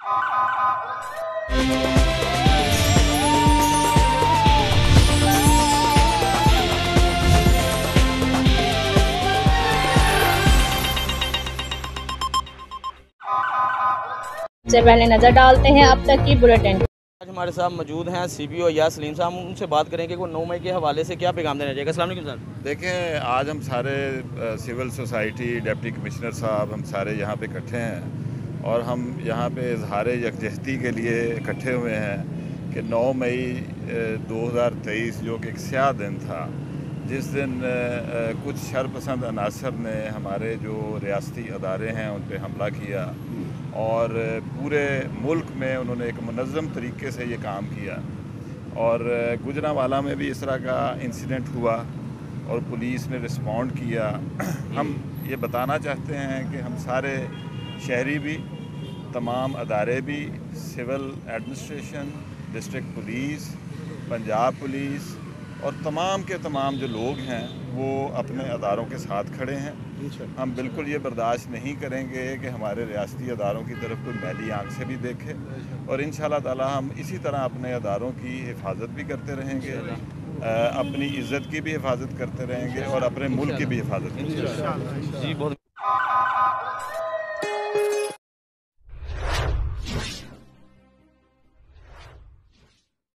से पहले नजर डालते हैं अब तक की बुलेटिन। आज हमारे साथ मौजूद हैं CPO या सलीम साहब। उनसे बात करेंगे कि 9 मई के हवाले से क्या पैगाम देना चाहिए। अस्सलाम वालेकुम सर। देखें, आज हम सारे सिविल सोसाइटी, डिप्टी कमिश्नर साहब, हम सारे यहाँ पे इकट्ठे हैं और हम यहाँ पे इजहार यकजहती के लिए इकट्ठे हुए हैं कि 9 मई 2023 जो कि एक स्याह दिन था, जिस दिन कुछ शरपसंद अनासर ने हमारे जो रियासती अदारे हैं उन पर हमला किया और पूरे मुल्क में उन्होंने एक मुनज़्ज़म तरीके से ये काम किया। और गुजरांवाला में भी इस तरह का इंसिडेंट हुआ और पुलिस ने रिस्पॉन्ड किया। हम ये बताना चाहते हैं कि हम सारे शहरी भी, तमाम अदारे भी, civil administration, district police, Punjab police और तमाम के तमाम जो लोग हैं वो अपने अदारों के साथ खड़े हैं। हम बिल्कुल ये बर्दाश्त नहीं करेंगे कि हमारे रियासती अदारों की तरफ कोई मैली आंख से भी देखे और इंशाल्लाह ताला हम इसी तरह अपने अदारों की हिफाजत भी करते रहेंगे, अपनी इज़्ज़त की भी हिफाजत करते रहेंगे और अपने मुल्क की भी हिफाजत करेंगे। जी बहुत